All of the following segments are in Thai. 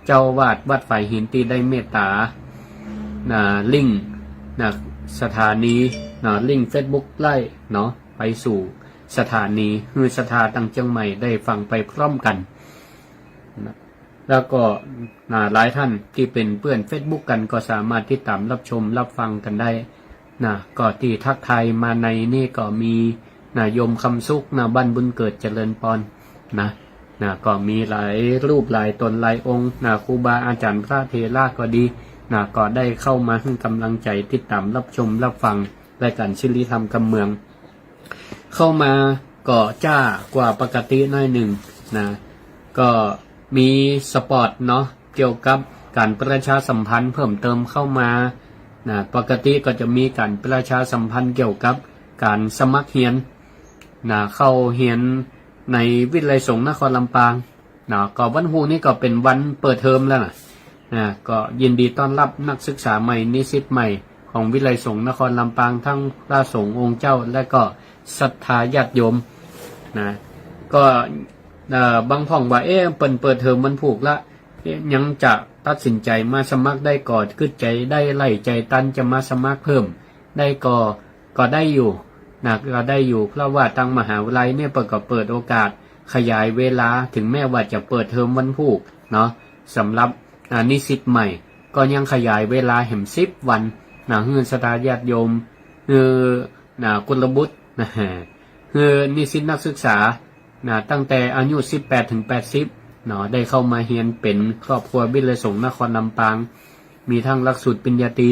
เจ้าวาดวัดฝ่ายหินที่ได้เมตตาลิงก์สถานีลิงก์ Facebook ไล่เนาะไปสู่สถานีคือสถาตังเชียงใหม่ได้ฟังไปพร้อมกันนะแล้วก็หลายท่านที่เป็นเพื่อน Facebook กันก็สามารถติดตามรับชมรับฟังกันได้ก็ที่ทักทายมาในนี่ก็มีโยมคำสุขบ้านบุญเกิดเจริญพรก็มีหลายรูปหลายตนหลายองค์ครูบาอาจารย์พระเทระก็ดีก็ได้เข้ามาให้กำลังใจติดตามรับชมรับฟังรายการชิริธรรมกำเมืองเข้ามาก็จ้ากว่าปกติหน่อยหนึ่งก็มีสปอร์ตเนาะเกี่ยวกับการประชาสัมพันธ์เพิ่มเติมเข้ามาปกติก็จะมีการประชาสัมพันธ์เกี่ยวกับการสมัครเรียนเข้าเรียนในวิทยาลัยสงฆ์นครลำปางก็วันฮูนี่ก็เป็นวันเปิดเทอมแล้วก็ยินดีต้อนรับนักศึกษาใหม่นิสิตใหม่ของวิทยาลัยสงฆ์นครลำปางทั้งพระสงฆ์องค์เจ้าและก็ศรัทธาญาติโยมก็บางพ่องว่าเปิดเทอมมันผูกละยังจะตัดสินใจมาสมัครได้ก่อนขึ้นใจได้ไล่ใจตันจะมาสมัครเพิ่มได้ก็ได้อยู่ก็ได้อยู่เพราะว่าทางมหาวิทยาลัยเนี่ยเปิดโอกาสขยายเวลาถึงแม้ว่าจะเปิดเทอมวันพุธเนาะสำหรับนิสิตใหม่ก็ยังขยายเวลาแห่ง10 วันเฮือนศรัทธาญาติโยมกุลบุตรนิสิตนักศึกษาตั้งแต่อายุ18 ถึง 80ได้เข้ามาเรียนเป็นครอบครัววิทยาลัยสงฆ์นครลำปางมีทั้งหลักสูตรปริญญาตรี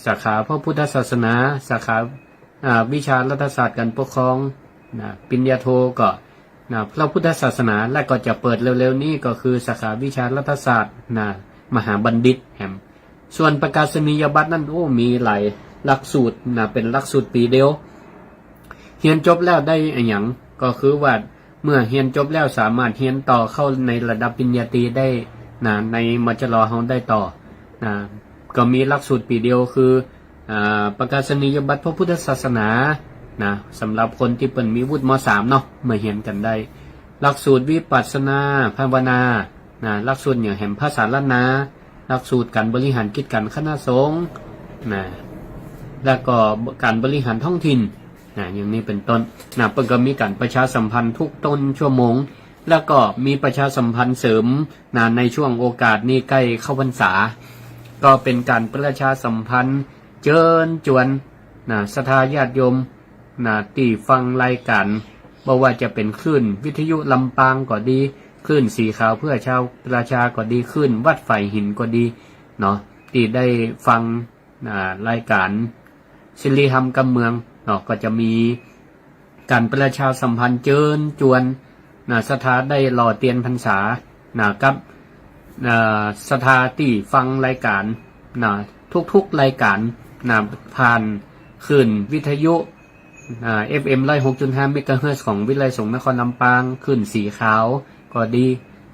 สาขาพระพุทธศาสนาสาขาวิชารัฐศาสตร์การปกครองปริญญาโทก็พระพุทธศาสนาและก็จะเปิดเร็วๆนี้ก็คือสาขาวิชารัฐศาสตร์มหาบัณฑิตส่วนประกาศนียบัตรนั่นมีหลายหลักสูตรเป็นหลักสูตรปีเดียวเรียนจบแล้วได้อย่างก็คือว่าเมื่อเรียนจบแล้วสามารถเรียนต่อเข้าในระดับปริญญาตรีได้ในมจร.เฮาได้ต่อก็มีหลักสูตรปีเดียวคือประกาศนียบัตรพระพุทธศาสนาสำหรับคนที่เปิดมีวุฒิม.3 เนาะเมื่อเรียนกันได้หลักสูตรวิปัสสนาภาวนาหลักสูตรอย่างแห่งภาษาล้านนาหลักสูตรการบริหารกิจการคณะสงฆ์แล้วก็การบริหารท้องถิ่นอย่างนี้เป็นต้นเพิ่นก็มีการประชาสัมพันธ์ทุกต้นชั่วโมงแล้วก็มีประชาสัมพันธ์เสริมในช่วงโอกาสนี้ใกล้เข้าพรรษาก็เป็นการประชาสัมพันธ์เชิญชวนศรัทธาญาติโยมที่ฟังรายการบ่ว่าจะเป็นคลื่นวิทยุลำปางก็ดีคลื่นสีขาวเพื่อชาวประชาก็ดีคลื่นวัดฝ่ายหินก็ดีเนาะที่ได้ฟังรายการศิริธรรมกำเมืองก็จะมีการประชาสัมพันธ์เชิญชวนศรัทธาได้หล่อเตียนพรรษากับศรัทธาที่ฟังรายการทุกๆรายการผ่านคลื่นวิทยุ FM 106.5 เมกะเฮิรตซ์ของวิทยาลัยสงฆ์นครลำปางคลื่นสีขาวก็ดี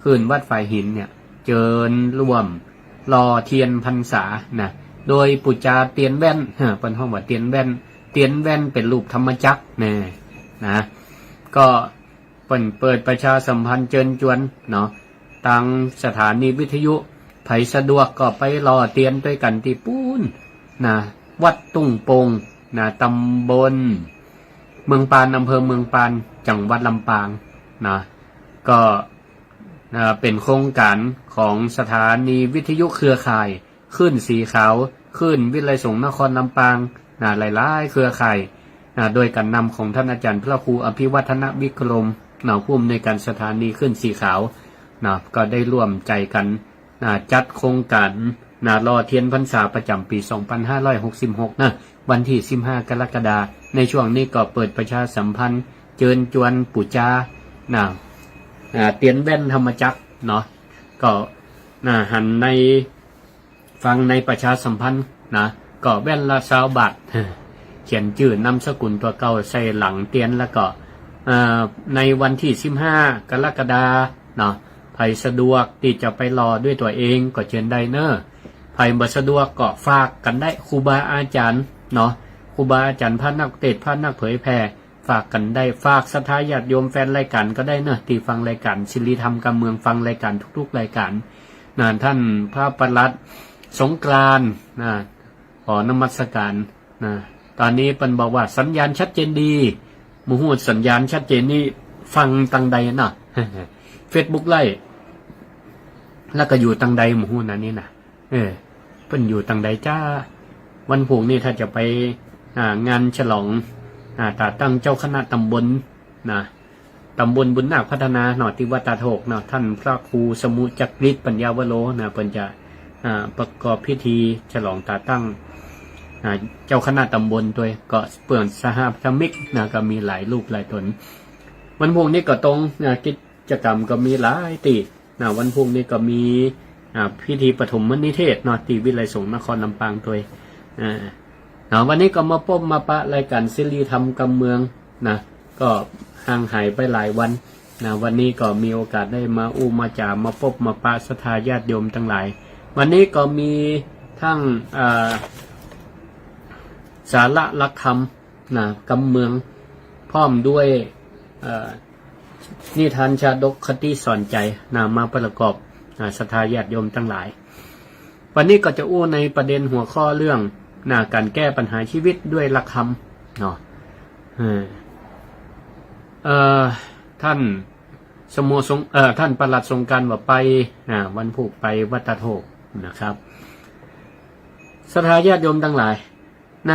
คลื่นวัดฝ่ายหินเนี่ยเชิญร่วมรอเทียนพรรษาโดยปุจจาเตียนแว่นเป็นห้องว่าเตียนแว่นเป็นรูปธรรมจักรก็เปิดประชาสัมพันธ์เชิญชวนเนาะทางสถานีวิทยุไผสะดวกก็ไปรอเตียนด้วยกันที่ปูนวัดตุ้งโปงตำบลเมืองปานอำเภอเมืองปานจังหวัดลำปางก็เป็นโครงการของสถานีวิทยุเครือข่ายคลื่นสีขาวคลื่นวิทยาลัยสงฆ์นครลำปางหลายๆเครือข่ายโดยการนำของท่านอาจารย์พระครูอภิวัฒนวิกรมผู้อำนวยการสถานีคลื่นสีขาวก็ได้ร่วมใจกันจัดโครงการรอเทียนพรรษาประจำปี 2566 วันที่ 15 กรกฎาคมในช่วงนี้ก็เปิดประชาสัมพันธ์เชิญชวนปุจจาเตียนแว่นธรรมจักรเนาะก็หันในฟังในประชาสัมพันธ์ก็แว่นละ20 บาทเขียนชื่อนามสกุลตัวเก่าใส่หลังเตียนแล้วก็ในวันที่ 15 กรกฎาคมใครสะดวกที่จะไปรอด้วยตัวเองก็เชิญได้ใครบ่สะดวกก็ฝากกันได้ครูบาอาจารย์ครูบาอาจารย์พระนักเทศน์พระนักเผยแผ่ ฝากกันได้ฝากศรัทธาญาติโยมแฟนรายการก็ได้เนอะที่ฟังรายการศิริธรรมการเมืองฟังรายการทุกๆรายการท่านพระประหลัดสงกรานต์ขอนมัสการตอนนี้เปิ้นบอกว่าสัญญาณชัดเจนดีหมู่ฮู้สัญญาณชัดเจนนี่ฟังตังใดน่ะ Facebook ไล่แล้วก็อยู่ตังใดหมู่ฮู้นั่นนี่น่ะเปิ้นอยู่ตังใดจ้าวันพรุ่งนี้ถ้าจะไปงานฉลองตาตั้งเจ้าคณะตำบลตำบลบุญนาคพัฒนาที่วัดตาโถกท่านพระครูสมุจักริศปัญญาวโรเปิ้นจะประกอบพิธีฉลองตาตั้งเจ้าคณะตำบลด้วยก็เปิ่นสหธรรมิกก็มีหลายรูปหลายตนวันพรุ่งนี้ก็ตรงกิจกรรมก็มีหลายตีวันพรุ่งนี้ก็มีพิธีปฐมนิเทศที่วิไลสงฆ์นครลำปางด้วยวันนี้ก็มาพบมาปะรายการศิริธรรมการเมืองก็ห่างหายไปหลายวันวันนี้ก็มีโอกาสได้มามาจามาพบมาปะศรัทธาญาติโยมทั้งหลายวันนี้ก็มีทั้งสาระหลักธรรมการเมืองพร้อมด้วยนิทานชาดกคติสอนใจมาประกอบศรัทธาญาติโยมทั้งหลายวันนี้ก็จะในประเด็นหัวข้อเรื่องการแก้ปัญหาชีวิตด้วยหลักธรรมท่านสโมสรท่านประหลัดสงกรานต์ว่าไปวันพุธไปวัดตาโถกนะครับศรัทธาญาติโยมทั้งหลายใน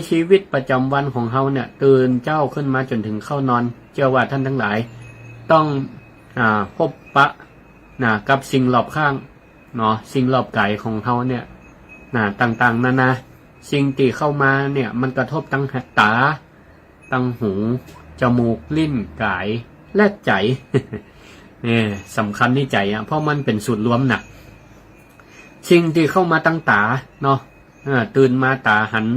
ชีวิตประจำวันของเฮาเนี่ยตื่นเจ้าขึ้นมาจนถึงเข้านอนเชื่อว่าท่านทั้งหลายต้องพบปะกับสิ่งรอบข้างสิ่งรอบกายของเฮาเนี่ยต่างๆนานาสิ่งที่เข้ามาเนี่ยมันกระทบตั้งตาตั้งหูจมูกลิ้นกายและใจ สำคัญที่ใจเพราะมันเป็นสูตรรวมสิ่งที่เข้ามาตั้งตาตื่นมาตาหัน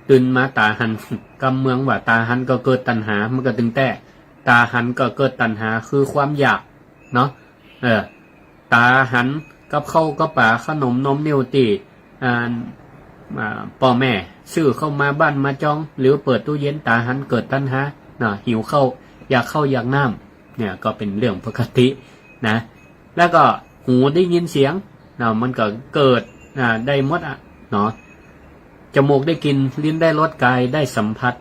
ตื่นมาตาหันกำเมืองว่าตาหันก็เกิดตัณหามันก็ตึงแต่ตาหันก็เกิดตัณหาคือความอยากตาหันกับเข้ากับป่าขนมนมนิ้วตีพ่อแม่ซื้อเข้ามาบ้านมาจองหรือเปิดตู้เย็นตาหันเกิดตัณหาหิวเข้าอยากเข้าอยากน้ำเนี่ยก็เป็นเรื่องปกติแล้วก็หูได้ยินเสียงมันก็เกิดได้หมดจมูกได้กินลิ้นได้รสกายได้สัมผัส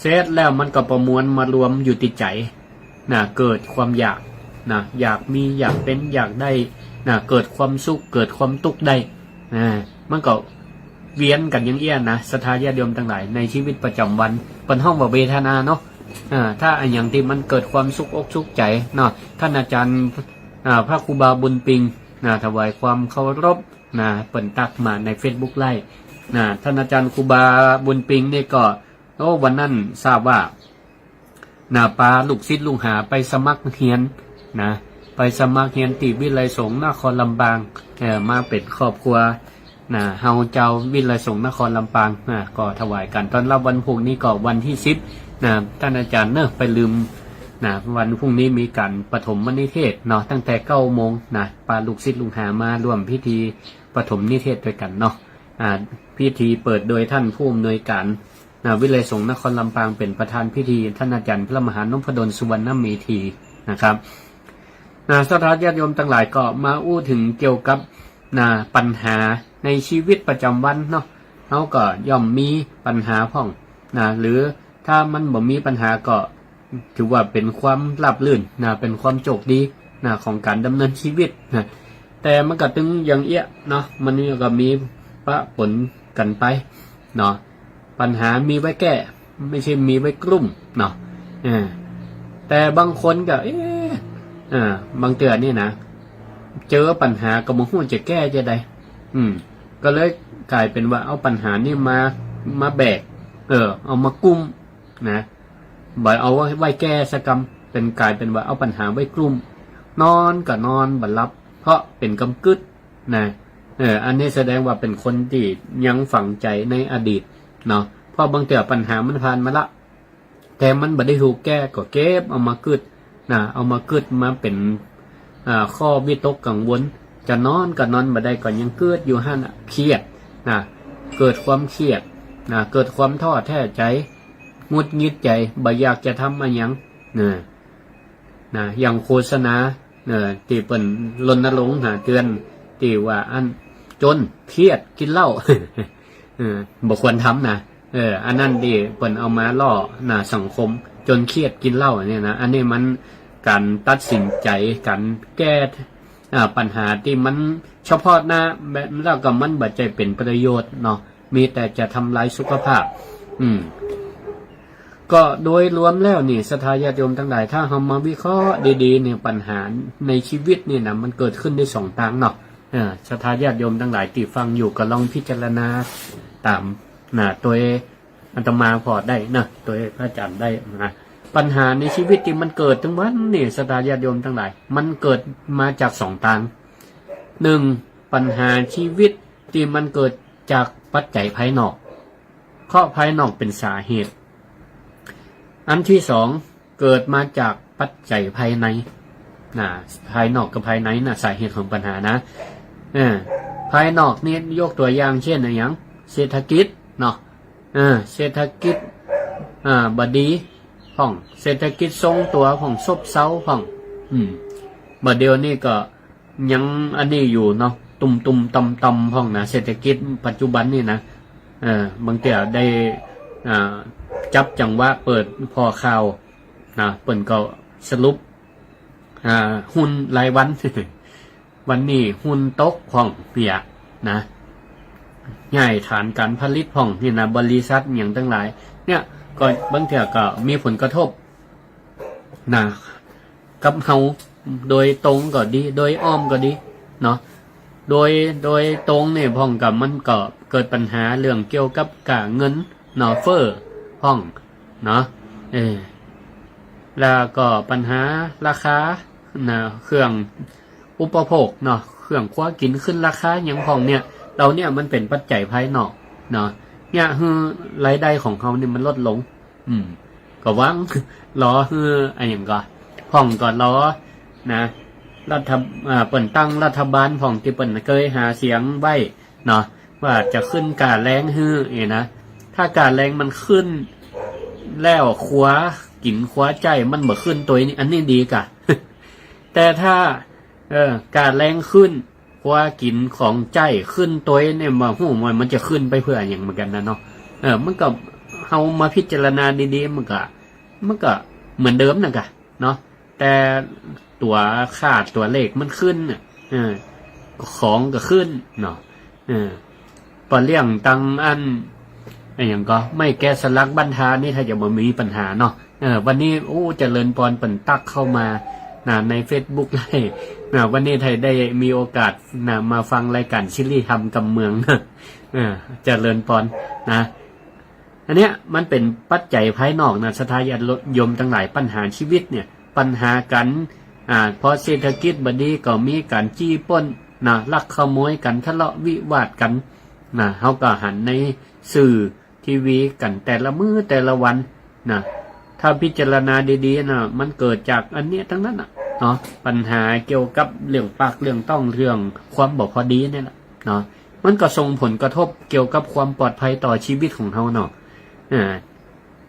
เสร็จแล้วมันก็ประมวลมารวมอยู่ที่ใจเกิดความอยากอยากมีอยากเป็นอยากได้เกิดความสุขเกิดความทุกข์ได้มันก็เวียนกันอย่างเอี้ยศรัทธาญาติโยมทั้งหลายในชีวิตประจำวันเป็นห้องว่าเวทนาถ้าอย่างที่มันเกิดความสุขอกสุขใจท่านอาจารย์พระครูบาบุญปิงถวายความเคารพเปิ่นตักมาใน Facebook ไล่ท่านอาจารย์ครูบาบุญปิงนี่ก็วันนั้นทราบว่าปาลูกศิษย์ลูกหาไปสมัครเรียนไปสมัครเรียนติวิไลสงฆ์นครลำปางมาเป็นครอบครัวเฮาเจ้าวิไลสงฆ์นครลำปางก็ถวายกันตอนรับวันพรุ่งนี้ก็วันที่10ท่านอาจารย์ไปลืมวันพรุ่งนี้มีการปฐมนิเทศตั้งแต่9 โมงปาลูกศิษย์ลูกหามาร่วมพิธีปฐมนิเทศด้วยกันพิธีเปิดโดยท่านผู้อำนวยการวิไลสงฆ์นครลำปางเป็นประธานพิธีท่านอาจารย์พระมหานพดลสุวรรณเมธีนะครับศรัทธาญาติโยมทั้งหลายก็มาถึงเกี่ยวกับปัญหาในชีวิตประจำวันเขาก็ย่อมมีปัญหาพ่องหรือถ้ามันบ่มีปัญหาก็ถือว่าเป็นความราบรื่นเป็นความโชคดีของการดำเนินชีวิตแต่มันก็ตึงอย่างเอี้ยมันก็มีปะปนกันไปปัญหามีไว้แก้ไม่ใช่มีไว้กลุ่มแต่บางคนก็บางเตือนนี่เจอปัญหาก็บ่ฮู้จะแก้จะได้ก็เลยกลายเป็นว่าเอาปัญหานี่มาแบกเอามากุ้มบ่เอาไว้แก้สกรรมเป็นกลายเป็นว่าเอาปัญหาไว้กลุ่มนอนก็นอนบ่หลับเพราะเป็นกำกึดอันนี้แสดงว่าเป็นคนที่ยังฝังใจในอดีตเพราะบางเตือปัญหามันผ่านมาละแต่มันบ่ได้ถูกแก้ก็เก็บเอามากึดเอามากึดมาเป็นข้อวิตกกังวลจะนอนก็นอนบ่ได้ก็ยังเกิดอยู่หั่นเครียดเกิดความเครียดเกิดความท้อแท้ใจ หงุดหงิดใจบ่อยากจะทำอะไรหยังอย่างโฆษณาที่เปิ้นรณรงค์เตือนที่ว่าอันจนเครียดกินเหล้า บ่ควรทำนะอันนั้นที่เปิ้นเอามาล่อสังคมจนเครียดกินเหล้าเนี่ยนะอันนี้มันการตัดสินใจการแก้ปัญหาที่มันเฉพาะหน้าแบบแล้วก็มันบ่ใจเป็นประโยชน์เนาะมีแต่จะทำลายสุขภาพก็โดยรวมแล้วนี่ศรัทธาญาติโยมทั้งหลายถ้าเฮามาวิเคราะห์ดีๆเนี่ยปัญหาในชีวิตนี่นะมันเกิดขึ้นได้2ทางเนาะศรัทธาญาติโยมทั้งหลายที่ฟังอยู่ก็ลองพิจารณาตามตัวอาตมาพอได้นะตัวพระอาจารย์ได้นะปัญหาในชีวิตที่มันเกิดทั้งวันนี่ศรัทธาญาติโยมทั้งหลายมันเกิดมาจาก2ทาง1ปัญหาชีวิตที่มันเกิดจากปัจจัยภายนอกข้อภายนอกเป็นสาเหตุอันที่2เกิดมาจากปัจจัยภายในภายนอกกับภายในสาเหตุของปัญหานะภายนอกนี่ยกตัวอย่างเช่นอะไรอย่างเศรษฐกิจเนาะเศรษฐกิจบดีของเศรษฐกิจทรงตัวของซบเซาของบัดเดียวนี่ก็ยังอันนี้อยู่เนาะตุ่มๆต่ำๆของนะเศรษฐกิจปัจจุบันนี่นะบางทีได้จับจังหวะเปิดพอข่าวเปิดก็สรุปหุ้นรายวัน วันนี้หุ้นตกของเปียนะง่ายฐานการผลิตของนี่นะบริษัทอย่างทั้งหลายเนี่ยก็บางทีก็มีผลกระทบกับเฮาโดยตรงก็ดีโดยอ้อมก็ดีเนาะโดยตรงเนี่ยพ่องกับมันก็เกิดปัญหาเรื่องเกี่ยวกับการเงินเฟ้อพ่องเนาะแล้วก็ปัญหาราคาเครื่องอุปโภคเนาะเครื่องครัวกินขึ้นราคาอย่างพ่องเนี่ยเราเนี่ยมันเป็นปัจจัยภายนอกเนาะเนี่ยรายได้ของเขาเนี่ยมันลดลงก็หวังล้ออะไรอย่างก็พ่องก็ล้อนะเปิ่นตั้งรัฐบาลของที่เปิ่นเคยหาเสียงไว้เนาะว่าจะขึ้นการแรงนะถ้าการแรงมันขึ้นแล้วครัวกินครัวใจมันบ่ขึ้นตัวนี้อันนี้ดีกะ แต่ถ้าการแรงขึ้นครัวกินของใจขึ้นตัวเนี่ยมันจะขึ้นไปเพื่ออย่างเหมือนกันนะเนาะมันก็เฮามาพิจารณาดีๆมันก็เหมือนเดิมนะกะเนาะแต่ตัวค่าตัวเลขมันขึ้นของก็ขึ้นเนาะปอเลี่ยงตังอันอย่างก็ไม่แก้สลักบรรทานี่ถ้าจะบ่มีปัญหาเนาะวันนี้เจริญพรเปิ่นตักเข้ามาใน Facebook เลยวันนี้ไทยได้มีโอกาสมาฟังรายการชิลี่ทำกำเมืองเจริญพรนะอันเนี้ยมันเป็นปัจจัยภายนอกศรัทธาญาติโยมทั้งหลายปัญหาชีวิตเนี่ยปัญหากันพอเศรษฐกิจบดีก็มีการจี้ปล้นลักขโมยกันทะเลาะวิวาทกันเฮาก็หันในสื่อทีวีกันแต่ละมื้อแต่ละวันถ้าพิจารณาดีๆมันเกิดจากอันเนี้ยทั้งนั้นเนาะปัญหาเกี่ยวกับเรื่องปากเรื่องต้องเรื่องความบ่พอดีนี่แหละเนาะมันก็ส่งผลกระทบเกี่ยวกับความปลอดภัยต่อชีวิตของเฮาเนาะ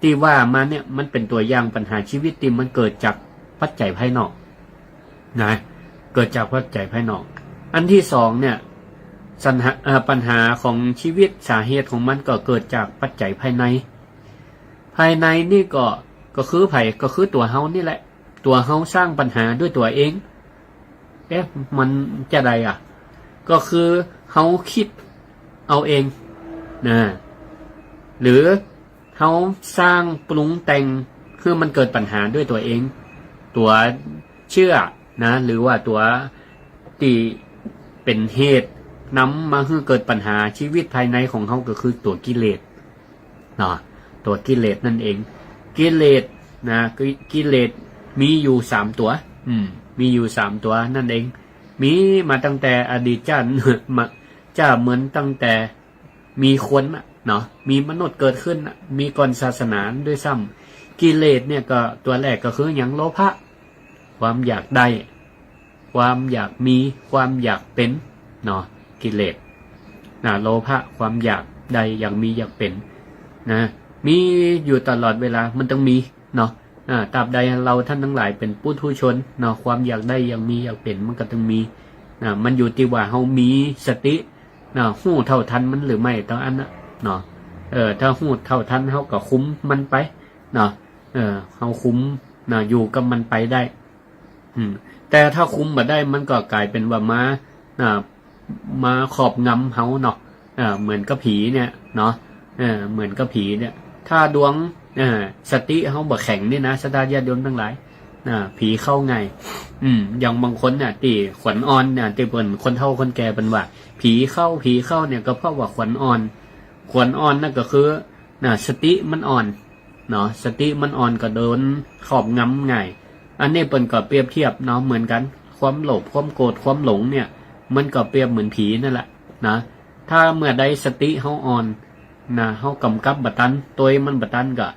ที่ว่ามาเนี่ยมันเป็นตัวอย่างปัญหาชีวิตที่มันเกิดจากปัจจัยภายนอกเกิดจากปัจจัยภายนอกอันที่2เนี่ยปัญหาของชีวิตสาเหตุของมันก็เกิดจากปัจจัยภายในนี่ก็คือไผก็คือตัวเฮานี่แหละตัวเฮาสร้างปัญหาด้วยตัวเองมันจะใดก็คือเฮาคิดเอาเองหรือเฮาสร้างปรุงแต่งคือมันเกิดปัญหาด้วยตัวเองตัวเชื่อหรือว่าตัวที่เป็นเหตุนำมาให้เกิดปัญหาชีวิตภายในของเขาก็คือตัวกิเลสตัวกิเลสนั่นเองกิเลสกิเลสมีอยู่3ตัวมีอยู่3ตัวนั่นเองมีมาตั้งแต่อดีตชาติเหมือนตั้งแต่มีคนมีมนุษย์เกิดขึ้นมีก่อนศาสนาด้วยซ้ำกิเลสเนี่ยก็ตัวแรกก็คืออย่างโลภะความอยากได้ความอยากมีความอยากเป็นกิเลสโลภะความอยากได้อยากมีอยากเป็น มีอยู่ตลอดเวลามันต้องมีเนาะตราบใดเราท่านทั้งหลายเป็นปุถุชนเนาะความอยากได้ยังมีอยากเป็นมันก็ต้องมีมันอยู่ที่ว่าเฮามีสติหู้เท่าทันมันหรือไม่ตอนอันน่ะเนาะถ้าหู้เท่าทันเฮาก็คุ้มมันไปเนาะเฮาคุ้มอยู่กับมันไปได้แต่ถ้าคุ้มบ่ได้มันก็กลายเป็นว่ามาขอบงำเฮาเนาะเหมือนกับผีเนี่ยเนาะเหมือนกับผีเนี่ยถ้าดวงสติเฮาบ่แข็งนี่นะสตาญาติโยมทั้งหลายผีเข้าไงอย่างบางคนเนี่ยตีขวัญอ่อนเนี่ยตีเปิ้นคนเฒ่าคนแก่เป็นว่าผีเข้าเนี่ยก็เพราะว่าขวัญอ่อนนั่นก็คือสติมันอ่อนเนาะสติมันอ่อนก็โดนขอบงำง่ายอันนี้เปิ้นก็เปรียบเทียบเนาะเหมือนกันความโลภความโกรธความหลงเนี่ยมันก็เปรียบเหมือนผีนั่นแหละนะถ้าเมื่อใดสติเฮาอ่อนเฮากำกับบ่ทันตัวมันบ่ทันก็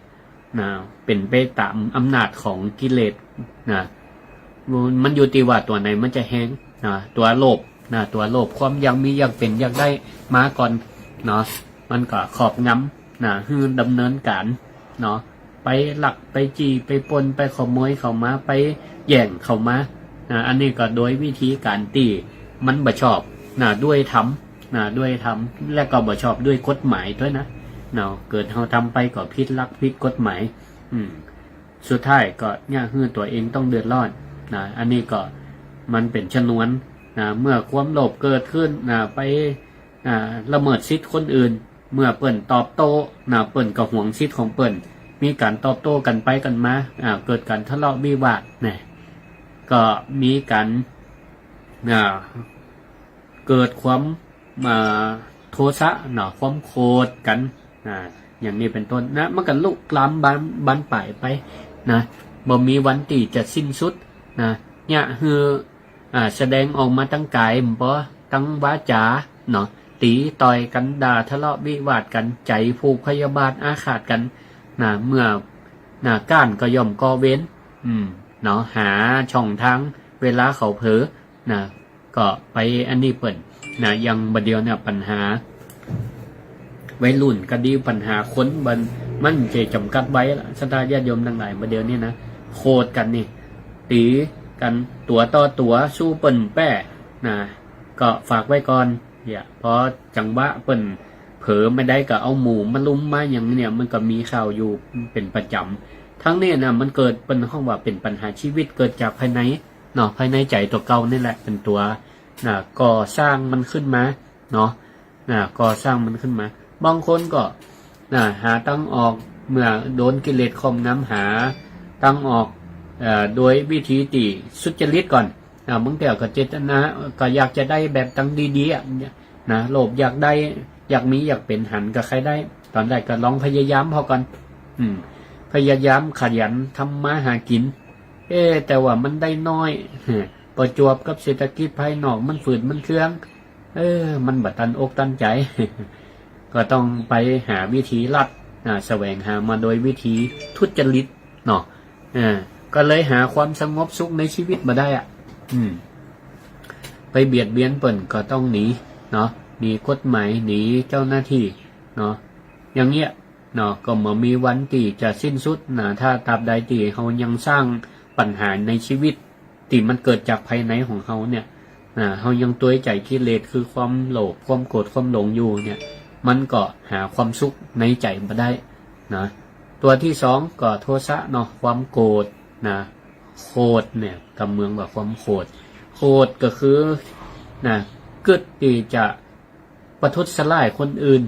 เป็นไปตามอำนาจของกิเลสมันอยู่ที่ว่าตัวไหนมันจะแห้งตัวโลภตัวโลภความยังมีอยากเป็นอยากได้มาก่อนเนาะมันก็ขอบงำฮือดำเนินการเนาะไปหลักไปจี้ไปปนไปขโมยเข้ามาไปแย่งเข้ามาอันนี้ก็โดยวิธีการตีมันบ่ชอบด้วยธรรมด้วยธรรมและก็บ่ชอบด้วยกฎหมายด้วยนะเกิดเฮาทำไปก็ผิดหลักผิดกฎหมายสุดท้ายก็เนี่ยคือตัวเองต้องเดือดร้อนอันนี้ก็มันเป็นชนวนเมื่อความโลภเกิดขึ้นไปละเมิดสิทธิ์คนอื่นเมื่อเปิ้นตอบโต้เปิ้นก็หวงสิทธิ์ของเปิ้นมีการตอบโต้กันไปกันมาเกิดการทะเลาะวิวาทก็มีการเกิดความโทสะความโกรธกันอย่างนี้เป็นต้นมันก็ลุกลามบานปลายไปบ่มีวันที่จะสิ้นสุดเนี่ยคือแสดงออกมาตั้งกายบ่ตั้งวาจาตีต่อยกันด่าทะเลาะวิวาทกันใจผูกพยาบาทอาฆาตกันเมื่อก้านก็ย่อมก่อเว้นหาช่องทางเวลาเขาเผลอก็ไปอันนี้เปิ่นยังบัดเดียวเนี่ยปัญหาวัยรุ่นก็ดีปัญหาคนมันจะจำกัดไว้ละสตาญาติโยมทั้งหลายบัดเดียวนี้นะโคตรกันนี่ตีกันตัวต่อตัวสู้เปิ่นแป้ก็ฝากไว้ก่อนเพราะจังหวะเปิ่นเผลอไม่ได้ก็เอาหมูมาลุมมาอย่างเนี่ยมันก็มีข่าวอยู่เป็นประจำทั้งนี้มันเกิดเป็นห้องว่าเป็นปัญหาชีวิตเกิดจากภายในภายในใจตัวเก่านี่แหละเป็นตัวก่อสร้างมันขึ้นมาก่อสร้างมันขึ้นมาบางคนก็หาตั้งออกเมื่อโดนกิเลสครอบงำหาตั้งออกโดยวิธีตีสุจริตก่อนบางแต่ก็เจตนาก็อยากจะได้แบบตั้งดีๆโลภอยากได้อยากมีอยากเป็นหันกับใครได้ตอนแรกก็ลองพยายามพอก่อนพยายามขยันทำมาหากินแต่ว่ามันได้น้อยประจวบกับเศรษฐกิจภายนอกมันฝืดมันเครื่องมันบัดตันอกตันใจ ก็ต้องไปหาวิธีลัดแสวงหามาโดยวิธีทุจริตก็เลยหาความสงบสุขในชีวิตมาได้ไปเบียดเบียนเปิ่นก็ต้องหนีหนีกฎหมายหนีเจ้าหน้าที่อย่างเงี้ยก็บ่มีวันที่จะสิ้นสุดถ้าตราบใดที่เฮายังสร้างปัญหาในชีวิตที่มันเกิดจากภายในของเฮาเนี่ยเฮายังตัวใจกิเลสคือความโลภความโกรธความหลงอยู่เนี่ยมันก็หาความสุขในใจบ่ได้ตัวที่สองก็โทสะความโกรธโคตรเนี่ยกำเมืองว่าความโคตรก็คือเกิดที่จะประทุษร้ายคนอื่น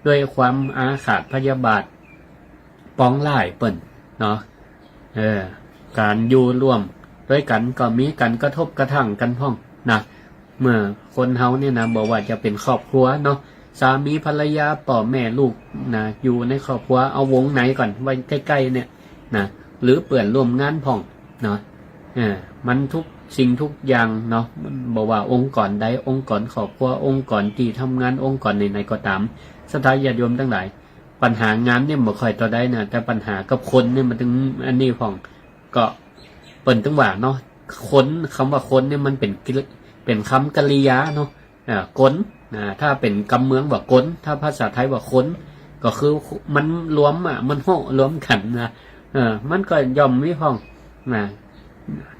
ด้วยความอาฆาตพยาบาทปองร้ายเปิ้นการอยู่ร่วมด้วยกันก็มีกันกระทบกระทั่งกันพ้องเมื่อคนเฮาเนี่ยบอกว่าจะเป็นครอบครัวสามีภรรยาพ่อแม่ลูกอยู่ในครอบครัวเอาวงไหนก่อนไว้ใกล้ๆเนี่ยหรือเปื่อนร่วมงานพ้องมันทุกสิ่งทุกอย่างมันบอกว่าองค์กรใดองค์กรครอบครัวองค์กรที่ทำงานองค์กรไหนๆก็ตามสถาญาติโยมทั้งหลายปัญหางานเนี่ยบ่ค่อยต่อได้แต่ปัญหากับคนเนี่ยมันถึงอันนี้พ้องก็เปิ้นถึงว่าคนคำว่าคนเนี่ยมันเป็นคำกริยากลถ้าเป็นกำเมืองว่ากลถ้าภาษาไทยว่าคน ก็คือมันรวมมันโหรวมกันนะมันก็ย่อมมีพ้องนะ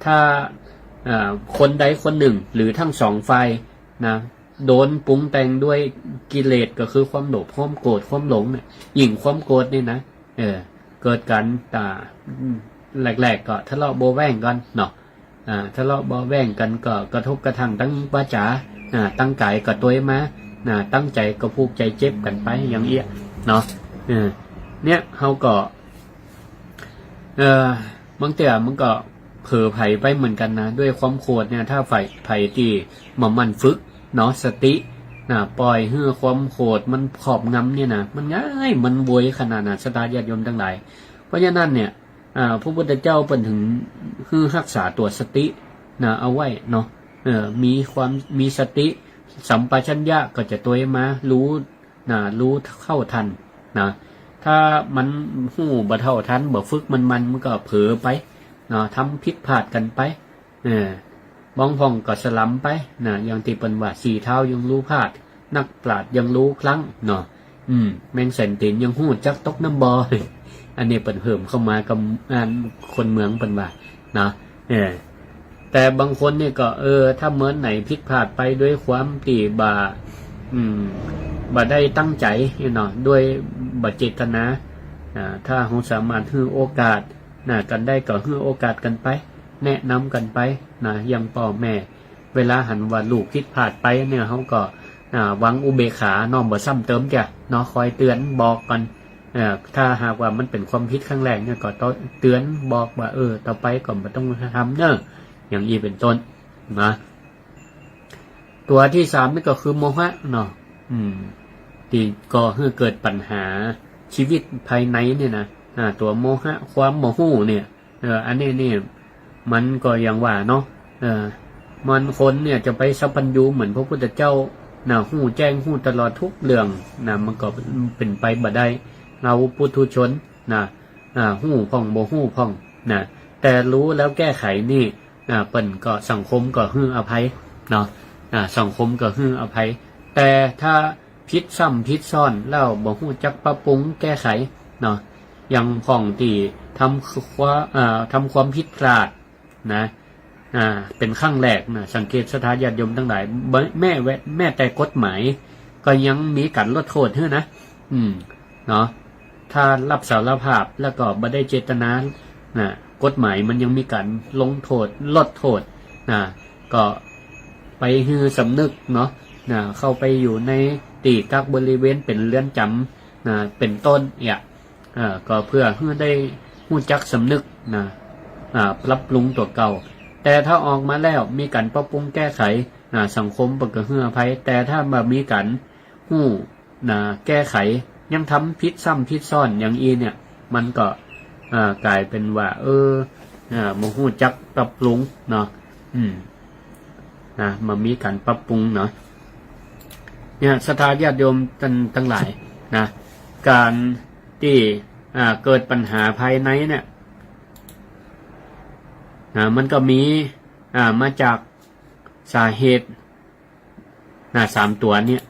ถ้าคนใดคนหนึ่งหรือทั้งสองฝ่ายนะโดนปรุงแต่งด้วยกิเลสก็คือความโลภความโกรธความหลงเนี่ยยิ่งความโกรธนี่นะเกิดกันแรกๆก็ทะเลาะโบแว้งกันเนาะทะเลาะโบแว้งกันก็กระทบกระทั่งตั้งวาจาตั้งกายก็ตัวมาตั้งใจก็ผูกใจเจ็บกันไปอย่างเอี้ยเนาะเนี่ยเขาก็บางเตี่ยมันก็เผลอไผ่ไปเหมือนกันนะด้วยความโกรธเนี่ยถ้าไผ่ที่มันฝึกเนาะสติปล่อยให้ความโกรธมันขอบงำเนี่ยนะมันง่ายมันบวยขนาดนั้นสตาญาติโยมทั้งหลายเพราะฉะนั้นเนี่ยพระพุทธเจ้าเป็นถึงคือรักษาตัวสติเอาไว้เนาะมีสติสัมปชัญญะก็จะตัวมารู้รู้เข้าทันนะถ้ามันหูบ่เท่าทันบ่ฝึกมันก็เผลอไปทำผิดพลาดกันไปบ้องพองก็สลัมไปอย่างที่เป็นว่าสี่เท้ายังรู้พลาดนักปราชญ์ยังรู้ครั้งเนาะแมงเซนตินยังหูจักตกน้ำบออันนี้เป็นเพิ่มเข้ามากับคนเมืองเป็นว่านะแต่บางคนเนี่ยก็ถ้าเมื่อไหนผิดพลาดไปด้วยความตีบ่ได้ตั้งใจเนาะด้วยบ่เจตนาถ้าเราสามารถให้โอกาสกันได้ก็ให้โอกาสกันไปแนะนำกันไปอย่างพ่อแม่เวลาหันว่าลูกผิดพลาดไปเนี่ยเขาก็หวังอุเบกขาน้อมบ่ซ้ำเติมแกเนาะคอยเตือนบอกกันถ้าหากว่ามันเป็นความผิดครั้งแรกเนี่ยก็ต้องเตือนบอกว่าต่อไปก็ไม่ต้องทำเนอะอย่างนี้เป็นต้นนะตัวที่สามนี่ก็คือโมหะเนาะที่ก็ให้เกิดปัญหาชีวิตภายในเนี่ยนะตัวโมหะความโมโหเนี่ยอันนี้เนี่ยมันก็อย่างว่าเนาะมันคนเนี่ยจะไปสัพพัญญูเหมือนพระพุทธเจ้าหูแจ้งหูตลอดทุกเรื่องมันก็เป็นไปบ่ได้เราปุถุชนหูพ่องโมหูพ่องแต่รู้แล้วแก้ไขนี่เปิ่นก็สังคมก็ให้อภัยเนาะสังคมก็ให้อภัยแต่ถ้าพิษซ้ำพิษซ้อนแล้วบ่ฮู้จักปรับปรุงแก้ไขเนาะยังพ่องที่ทำความผิดพลาดเป็นครั้งแรกสังเกตสถาญาติโยมทั้งหลายแม่แต่กฎหมายก็ยังมีการลดโทษให้นะเนาะถ้ารับสารภาพแล้วก็บ่ได้เจตนากฎหมายมันยังมีการลงโทษลดโทษก็ไปฮือสำนึกเนาะเข้าไปอยู่ในตีกักบริเวณเป็นเรือนจำเป็นต้นก็เพื่อให้ได้รู้จักสำนึกปรับปรุงตัวเก่าแต่ถ้าออกมาแล้วมีการปรับปรุงแก้ไขสังคมก็ให้อภัยแต่ถ้าแบบมีการแก้ไขยังทำผิดซ้ำผิดซ้อนอย่างอีเนี่ยมันก็กลายเป็นว่าบ่ฮู้จักปรับปรุงเนาะมันมีการปรับปรุงเนาะเนี่ยศรัทธาญาติโยมทั้งหลายการที่เกิดปัญหาภายในเนี่ยมันก็มีมาจากสาเหตุ3ตัวเนี่ย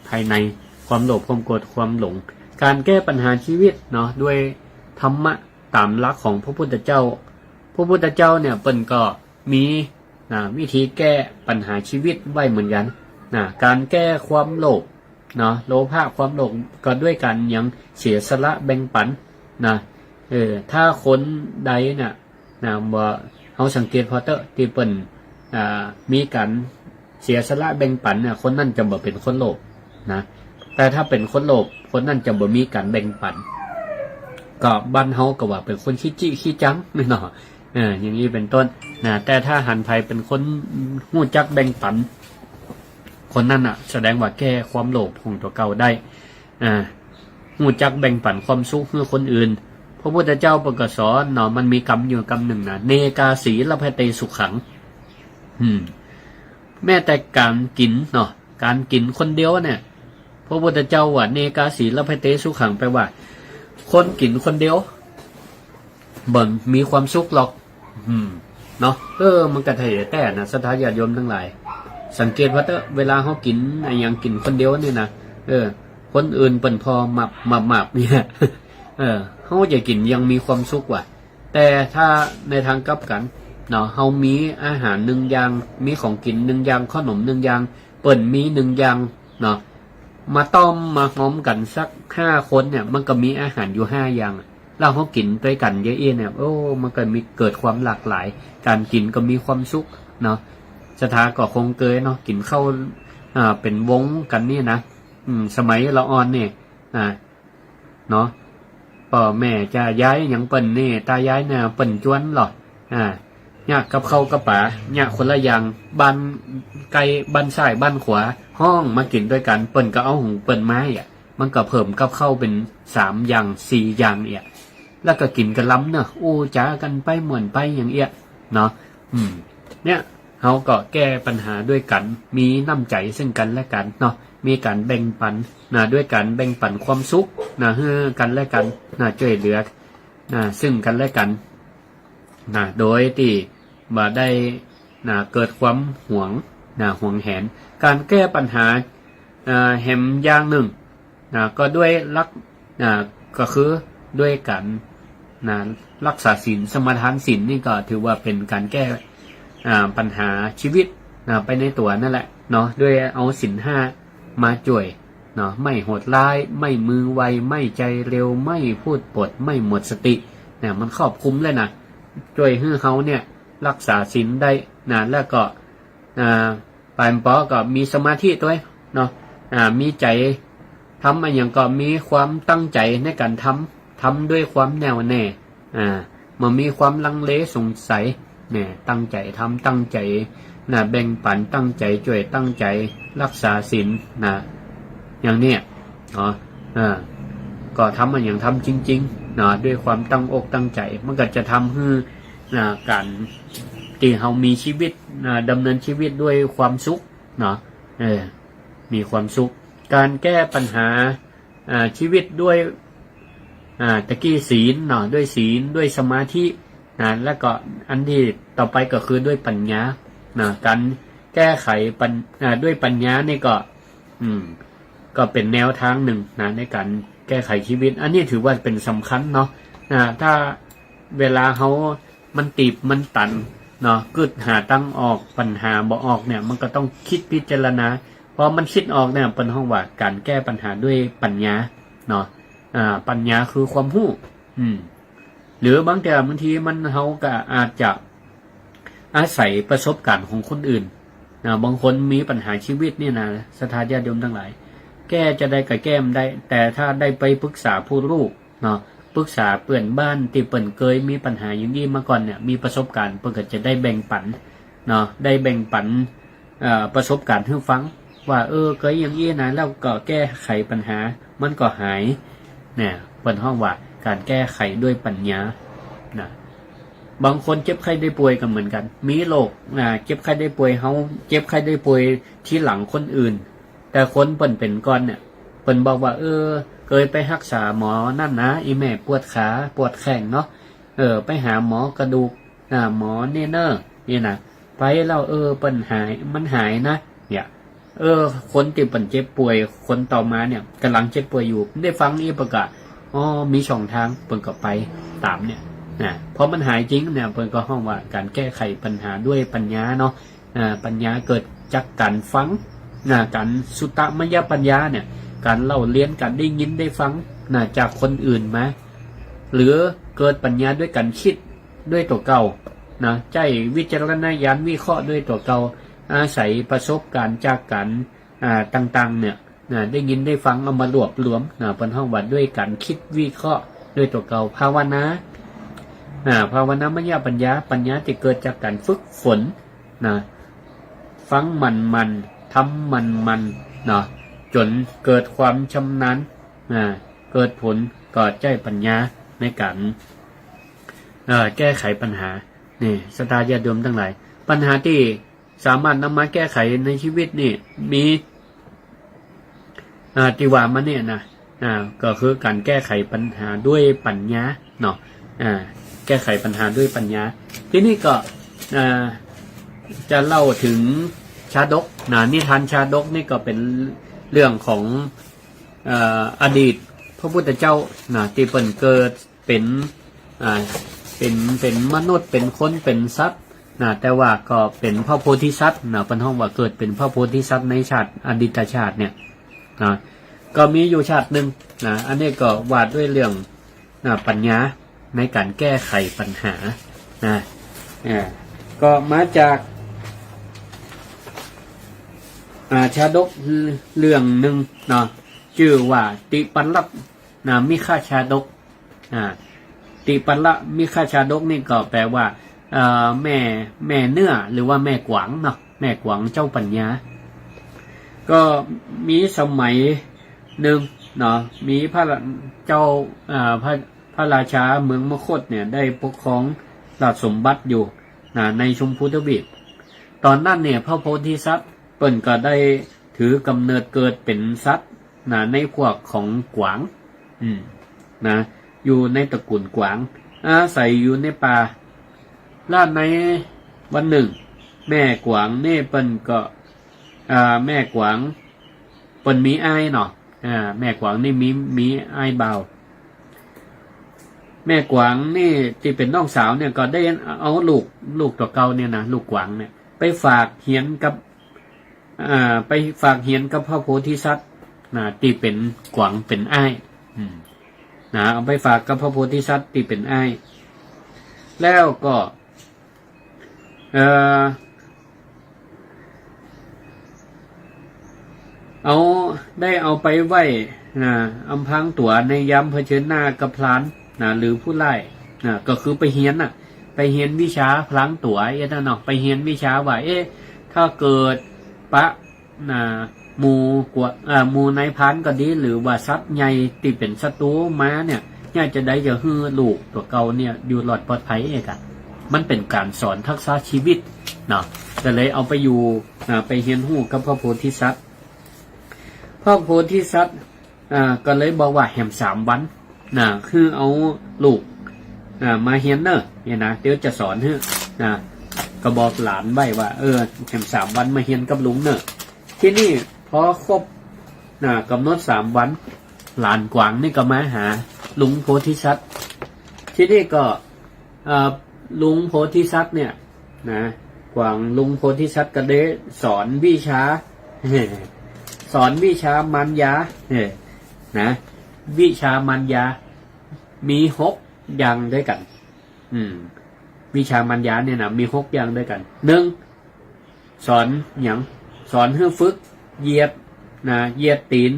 ภายในความโลภความโกรธความหลงการแก้ปัญหาชีวิตเนาะด้วยธรรมะตามหลักของพระพุทธเจ้าเนี่ยเปิ้นก็มีวิธีแก้ปัญหาชีวิตไว้เหมือนกันการแก้ความโลภเนาะโลภะความโลภก็ด้วยการยังเสียสละแบ่งปันถ้าคนใดว่าเฮาสังเกตพอเตอร์ที่เปิ้นมีการเสียสละแบ่งปันคนนั้นจะบ่เป็นคนโลภแต่ถ้าเป็นคนโลภคนนั้นจะบ่มีการแบ่งปันก็บ้านเฮาก็ว่าเป็นคนขี้จังเนาะอย่างนี้เป็นต้นแต่ถ้าหันไผเป็นคนฮู้จักแบ่งปันคนนั้นแสดงว่าแก้ความโลภของตัวเก่าได้ฮู้จักแบ่งปันความสุขให้คนอื่นพระพุทธเจ้าประกาศสอนเนาะมันมีกรรมอยู่กรรมหนึ่งเนกาสีละพเตสุขังแม้แต่การกินเนาะการกินคนเดียวเนี่ยพระพุทธเจ้าว่าเนกาสีละพเตสุขังแปลว่าคนกินคนเดียวบ่มีความสุขหรอกเนาะมันก็เถอะแต่ศรัทธาญาติโยมทั้งหลายสังเกตว่าเวลาเฮากินอย่างกินคนเดียวนี่นะ คนอื่นเปิ่นพอหมับเนี่ยเขาจะกินยังมีความสุขว่ะแต่ถ้าในทางกลับกันเนาะเขามีอาหารหนึ่งอย่างมีของกินหนึ่งอย่างขนมหนึ่งอย่างเปิ่นมีหนึ่งอย่างเนาะมาต้มมาหอมกันสัก5 คนเนี่ยมันก็มีอาหารอยู่5 อย่างเราเขากินด้วยกันเยอะๆเนี่ยโอ้มันก็มีเกิดความหลากหลายการกินก็มีความสุขเนาะสถาก็คงเกยเนาะกินข้าวเป็นวงกันนี่นะสมัยละอ่อนเนี่ยเนาะพ่อแม่จะย้ายอย่างเปิ่นนี่ตาย้ายเนี่ยเปิ่นจวนหรอเนี่ยกับเข้ากับป๋าเนี่ยคนละอย่างบ้านไกลบ้านซ้ายบ้านขวาห้องมากินด้วยกันเปิ่นก็เอาของเปิ่นไม้มันก็เพิ่มกับเข้าเป็น3 อย่าง4 อย่างแล้วก็กินกันล้ำเนอะอู้จ้ากันไปเหมือนไปอย่างเนาะเนี่ยเขาก็แก้ปัญหาด้วยกันมีน้ำใจซึ่งกันและกันเนาะมีการแบ่งปันด้วยการแบ่งปันความสุขให้กันและกันช่วยเหลือซึ่งกันและกันโดยที่บ่ได้เกิดความหวงแหนการแก้ปัญหาแหมอย่างหนึ่งก็ด้วยก็คือด้วยการรักษาศีลสมาทานศีลนี่ก็ถือว่าเป็นการแก้ปัญหาชีวิตไปในตัวนั่นแหละเนาะด้วยเอาศีล5มาจ่วยเนาะไม่โหดร้ายไม่มือไวไม่ใจเร็วไม่พูดปดไม่หมดสติเนี่ยมันครอบคลุมเลยนะช่วยให้เขาเนี่ยรักษาศีลได้แล้วก็ปานปอก็มีสมาธิด้วยเนาะมีใจทำอะไรอย่างก็มีความตั้งใจในการทำด้วยความแน่วแน่มันมีความลังเลสงสัยเนี่ยตั้งใจทำตั้งใจแบ่งปันตั้งใจช่วยตั้งใจรักษาศีลอย่างเนี้ยก็ทำมันอย่างทำจริงๆด้วยความตั้งอกตั้งใจมันก็จะทำให้การที่เรามีชีวิตดำเนินชีวิตด้วยความสุขมีความสุขการแก้ปัญหาชีวิตด้วยตะกี้ศีลด้วยศีลด้วยสมาธิแล้วก็อันที่ต่อไปก็คือด้วยปัญญาการแก้ไขด้วยปัญญานี่ก็เป็นแนวทางหนึ่งในการแก้ไขชีวิตอันนี้ถือว่าเป็นสำคัญเนาะถ้าเวลาเขามันตีบมันตันกึดหาตั้งออกปัญหาบ่ออกเนี่ยมันก็ต้องคิดพิจารณาพอมันคิดออกเนี่ยเป็นห้องว่าการแก้ปัญหาด้วยปัญญาปัญญาคือความรู้หรือบางทีมันเขาก็อาจจะอาศัยประสบการณ์ของคนอื่นบางคนมีปัญหาชีวิตเนี่ยศรัทธาญาติโยมทั้งหลายแก้จะได้ก็แก้มได้แต่ถ้าได้ไปปรึกษาผู้รู้ปรึกษาเพื่อนบ้านที่เปิ่นเคยมีปัญหาอย่างนี้มาก่อนเนี่ยมีประสบการณ์เปิ่นก็จะได้แบ่งปันได้แบ่งปันประสบการณ์ให้ฟังว่าเคยอย่างนี้นะแล้วก็แก้ไขปัญหามันก็หายเนี่ยเปิ่นห้องว่าการแก้ไขด้วยปัญญาบางคนเจ็บไข้ได้ป่วยกันเหมือนกันมีโรคเจ็บไข้ได้ป่วยเฮาเจ็บไข้ได้ป่วยที่หลังคนอื่นแต่คนเปิ่นเป็นก่อนเนี่ยเปิ่นบอกว่าเคยไปรักษาหมอนั่นนะอีแม่ปวดขาปวดแข้งเนาะไปหาหมอกระดูกหมอเนอร์นี่นะไปแล้วเปิ่นหายมันหายนะเนี่ยคนที่เปิ่นเจ็บป่วยคนต่อมาเนี่ยกำลังเจ็บป่วยอยู่ได้ฟังนี่ประกาศมีช่องทางเปิ่นก็ไปตามเนี่ยเพราะมันหายจริงเนี่ยเปิ่นก็ห้องว่าการแก้ไขปัญหาด้วยปัญญาเนาะปัญญาเกิดจากการฟังการสุตตมยปัญญาเนี่ยการเล่าเรียนการได้ยินได้ฟังจากคนอื่นมาหรือเกิดปัญญาด้วยการคิดด้วยตัวเก่าใจวิจารณญาณวิเคราะห์ด้วยตัวเก่าอาศัยประสบการณ์จากการต่างๆเนี่ยได้ยินได้ฟังเอามารวบรวมเป็นห้องวัดด้วยการคิดวิเคราะห์ด้วยตัวเก่าภาวนามยปัญญาที่เกิดจากการฝึกฝนฟังมันทำมันจนเกิดความชำนาญเกิดผลก็ใจปัญญาในการแก้ไขปัญหานี่ศรัทธาญาติโยมทั้งหลายปัญหาที่สามารถนำมาแก้ไขในชีวิตนี่มีที่ว่ามาเนี่ยก็คือการแก้ไขปัญหาด้วยปัญญาแก้ไขปัญหาด้วยปัญญาที่นี่ก็จะเล่าถึงชาดกนิทานชาดกนี่ก็เป็นเรื่องของ อดีตพระพุทธเจ้านะที่เปิ่นเกิดเป็นเป็นมนุษย์เป็นคนเป็นสัตว์นะแต่ว่าก็เป็นพระโพธิสัตว์นะเป็นห้องว่าเกิดเป็นพระโพธิสัตว์ในชาติอดีตชาติเนี่ยนะก็มีอยู่ชาติหนึ่งนะอันนี้ก็วาดด้วยเรื่องนะปัญญาในการแก้ไขปัญหานะก็มาจากชาดกเรื่องหนึ่งเนาะชื่อว่าติปัลละนะมิฆชาดกติปัลละมิฆชาดกนี่ก็แปลว่าแม่เนื้อหรือว่าแม่กวางเนาะแม่กวางเจ้าปัญญาก็มีสมัยหนึ่งเนาะมีพระเจ้าพระราชาเมืองมคธเนี่ยได้ปกครองราชสมบัติอยู่ในชมพูทวีปตอนนั้นเนี่ยพระโพธิสัตว์เปิ้นก็ได้ถือกำเนิดเกิดเป็นสัตว์ในพวกของกวางนะอยู่ในตระกูลกวางอาศัยอยู่ในป่าล่าในวันหนึ่งแม่กวางนี่เปิ้นก็แม่กวางเปิ้นมีอ้ายเนาะแม่กวางนี่มีอ้ายเบาแม่กวางนี่ที่เป็นน้องสาวเนี่ยก็ได้เอาลูกตัวเก่าเนี่ยนะลูกกวางเนี่ยไปฝากเหียนกับพระโพธิสัตว์ที่เป็นกวางเป็นอ้ายเอาไปฝากกับพระโพธิสัตว์ที่เป็นอ้ายแล้วก็เอาไปไว้อำพรางตัวในยามเผชิญหน้ากับพลานหรือผู้ไล่ก็คือไปเฮียนไปเฮียนวิชาพลางตัวเนาะไปเฮียนวิชาว่าถ้าเกิดปะหมู่ในพานก็ดีหรือว่าสัตว์ใหญ่ที่เป็นศัตรูมาเนี่ยจะได้จะฮื้อลูกตัวเก่าเนี่ยอยู่หลอดปลอดภัยมันเป็นการสอนทักษะชีวิตเนาะก็เลยเอาไปอยู่ไปเฮียนหู้กับพระโพธิสัตว์พระโพธิสัตว์ก็เลยบอกว่าแหม3 วันคือเอาลูกมาเฮียนเนี่ยนะเดี๋ยวจะสอนให้ก็บอกหลานไว้ว่าแหม3 วันมาเฮียนกับลุงที่นี่พอครบกำหนด3 วันหลานกวางนี่ก็มาหาลุงโพธิสัตว์ที่นี่ก็ลุงโพธิสัตว์เนี่ยกวางลุงโพธิสัตว์ก็ได้สอนวิชามัญญาวิชามัญญามี6 อย่างด้วยกันวิชามัญญาเนี่ยนะมี6 อย่างด้วยกัน1สอนอย่างสอนให้ฝึกเหยียดตีน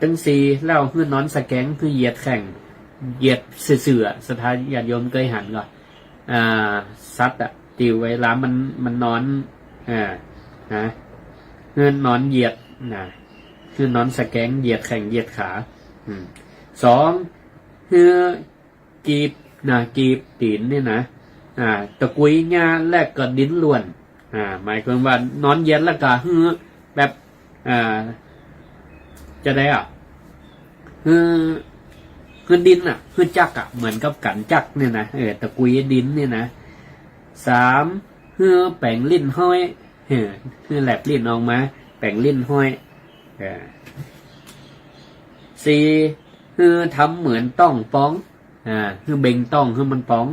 ตั้ง4แล้วให้นอนสแกงคือเหยียดแข่งเหยียดเสื่อสถานญาติโยมเคยหันก่อนสัตว์ติวเวลามันนอนเงินนอนเหยียดคือนอนสแกงเหยียดแข่งเหยียดขา2คือกีบตีนเนี่ยตะกุยหญ้าแลกกับดินล้วนหมายความว่านอนเหยียดแล้วก็แบบจะได้คือดินคือจักเหมือนกับกันจักเนี่ยนะตะกุยดินเนี่ยนะ3คือแป่งลิ้นห้อยคือแลบลิ้นออกมาแป่งลิ้นห้อย4คือทำเหมือนต้องป้องคือเบ่งต้องคือมันป้อง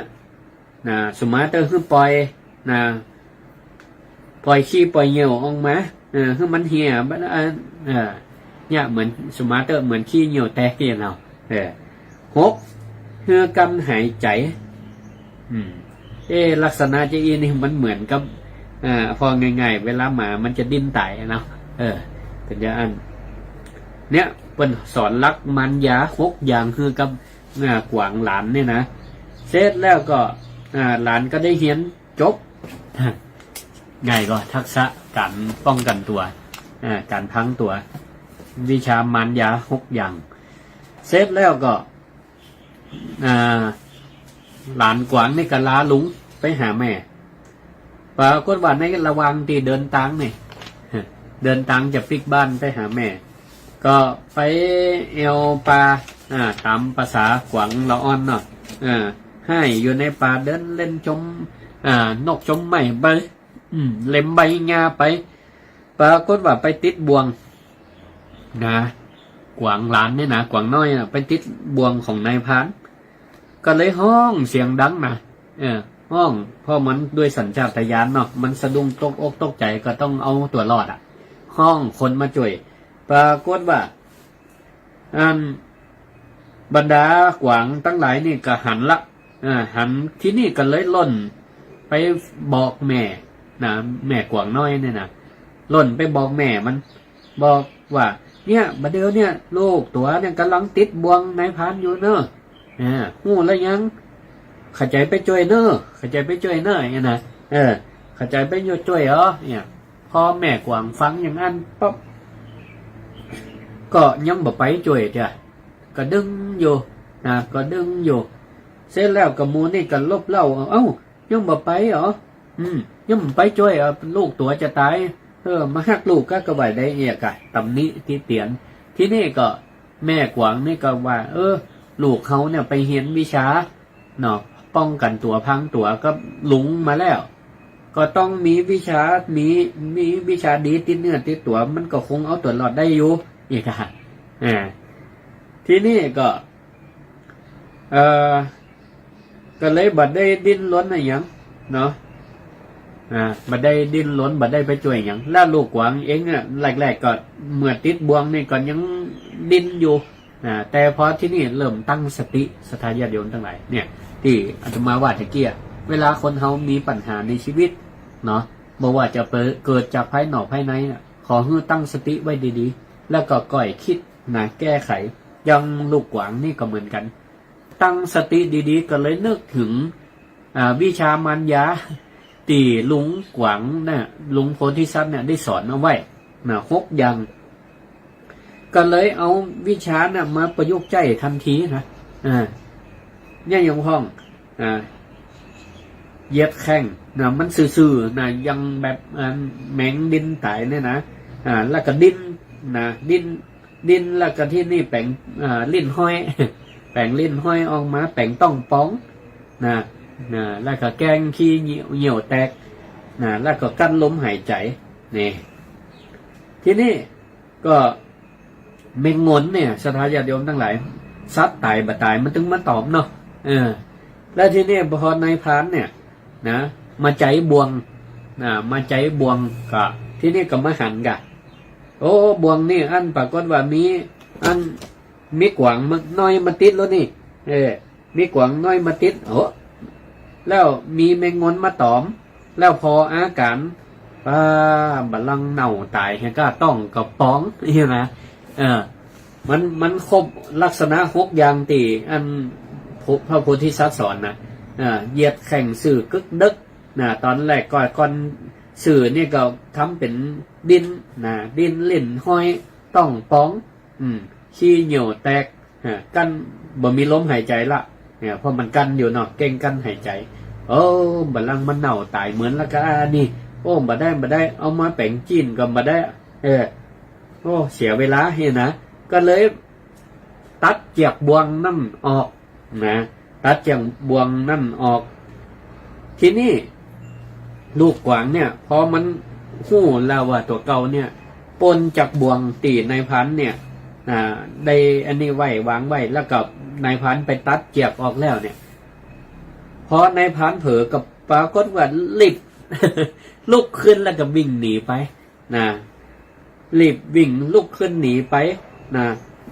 5สมาร์ทคือปล่อยขี้ปล่อยเหนียวออกมาคือมันเหี่ยเนี่ยเหมือนสมาร์ทเหมือนขี้เหนียวแตกอย่างเรา6คือกำหายใจลักษณะจะนี่มันเหมือนกับพอง่ายๆเวลาหมามันจะดิ้นไต่เนาะเป็นอย่างเนี่ยเป็นสอนลักมันยา6 อย่างคือกับกวางหลานเนี่ยนะเสร็จแล้วก็หลานก็ได้เฮียนจบง่ายก็ทักษะการป้องกันตัวการพังตัววิชามันยา6 อย่างเสร็จแล้วก็หลานกวางนี่ก็ลาลุงไปหาแม่ปรากฏว่าในระหว่างที่เดินทางเนี่ยเดินทางจะปิกบ้านไปหาแม่ก็ไปเอวปลาตามภาษากวางละอ่อนเนาะให้อยู่ในป่าเดินเล่นจมนกจมไม้ไปเล็มใบงาไปปรากฏว่าไปติดบ่วง นะกวางหลานเนี่ยนะกวางน้อยนะไปติดบ่วงของนายพรานก็เลยห้องเสียงดังนะห้องเพราะมันด้วยสัญชาตญาณเนาะมันสะดุ้งตกอกตกใจก็ต้องเอาตัวรอดห้องคนมาช่วยปรากฏว่าบรรดากวางตั้งหลายนี่ก็หันละหันที่นี่ก็เลยล่นไปบอกแม่นะแม่กวางน้อยเนี่ยนะล่นไปบอกแม่มันบอกว่าเนี่ยบัดเดี๋ยวเนี่ยลูกตัวเนี่ยกำลังติดบ่วงนายพรานอยู่เนอะหูแล้วยังเข้าใจไปช่วยเนอะเข้าใจไปช่วยเนอะเนี่ยนะเข้าใจไปช่วยเหรอเนี่ยพอแม่กวางฟังอย่างนั้นปั๊บก็ยังบ่ไปช่วยจ้ะก็ดึงอยู่ก็ดึงอยู่เสร็จแล้วกับมูนี่ก็ลบเล่าเอ้ายังบ่ไปเหรอยังบ่ไปช่วยลูกตัวจะตายมาหักลูกก็ไหวได้เอียกะตำนี้ที่เตียนที่นี่ก็แม่กวางนี่ก็ว่าลูกเขาเนี่ยไปเรียนวิชาเนาะป้องกันตัวพังตัวก็หลุงมาแล้วก็ต้องมีวิชามีวิชาดีติดเนื้อติดตัวมันก็คงเอาตัวรอดได้อยู่อีกค่ะที่นี่ก็ก็เลยบัดได้ดิ้นรนอะไรอย่างเนาะบัดได้ดิ้นรนบัดได้ไปช่วยอย่างแล้วลูกกวางเองเนี่ยแรกๆก็เมื่อติดบ่วงนี่ก็ยังดิ้นอยู่แต่พอที่นี่เริ่มตั้งสติศรัทธาญาติโยมทั้งหลายเนี่ยที่อาตมาว่าตะเกียเวลาคนเขามีปัญหาในชีวิตเนาะบอกว่าจะเกิดจากภายนอกภายในขอให้ตั้งสติไว้ดีๆแล้วก็ก่อยคิดแก้ไขยังลูกกวางนี่ก็เหมือนกันตั้งสติดีๆก็เลยนึกถึงวิชามัญญาตีลุงกวางลุงโพธิสัตว์เนี่ยได้สอนเอาไว้6 อย่างก็เลยเอาวิชามาประยุกต์ใจทันทีนะเนี่ยยังห้องเหยียดแข้งมันซื่อๆยังแบบแมงดินตายเนี่ยนะแล้วก็ดินแล้วก็ที่นี่แปลงลิ้นห้อยแปลงลิ้นห้อยออกมาแปลงต้องป้องแล้วก็แกงขี้เหี่ยวแตกแล้วก็กั้นลมหายใจนี่ที่นี่ก็เมงงนเนี่ยศรัทธาญาติโยมทั้งหลายซัดตายบ่ตายมันถึงมาตอบเนาะแล้วที่นี่พอนายพรานเนี่ยมาใจบวงมาใจบวงก็ที่นี่ก็มาหันกะโอ้บวงนี่อันปรากฏว่ามีกวางน้อยมาติดแล้วนี่มีกวางน้อยมาติดแล้วมีแมงงนมาตอมแล้วพออาการบัลลังเน่าตายก็ต้องกับป้องนี่นะมันครบลักษณะ6 อย่างตีอันพระโพธิสัตว์สอนนะเหยียดแข่งสื่อกึกดึกตอนแรกก่อนสื่อนี่ก็ทำเป็นดินลิ่นห้อยต้องป้องขี้เหนียวแตกกั้นบ่มีลมหายใจละเนี่ยเพราะมันกั้นอยู่เนาะเก่งกั้นหายใจบัลลังมันเน่าตายเหมือนละก็นี่บ่ได้เอามาแปลงจีนก็บ่ได้เสียเวลาเห็นนะก็เลยตัดเจียกบวงนั่นออกตัดเจียกบวงนั่นออกทีนี้ลูกกวางเนี่ยพอมันหู้แล้วว่าตัวเก่าเนี่ยปนจากบวงตีนายพันเนี่ยได้อันนี้ไว้วางไว้แล้วกับนายพันไปตัดเจียกออกแล้วเนี่ยพอนายพันเผลอกับปรากฏว่ารีบ ลุกขึ้นแล้วก็วิ่งหนีไปรีบวิ่งลุกขึ้นหนีไป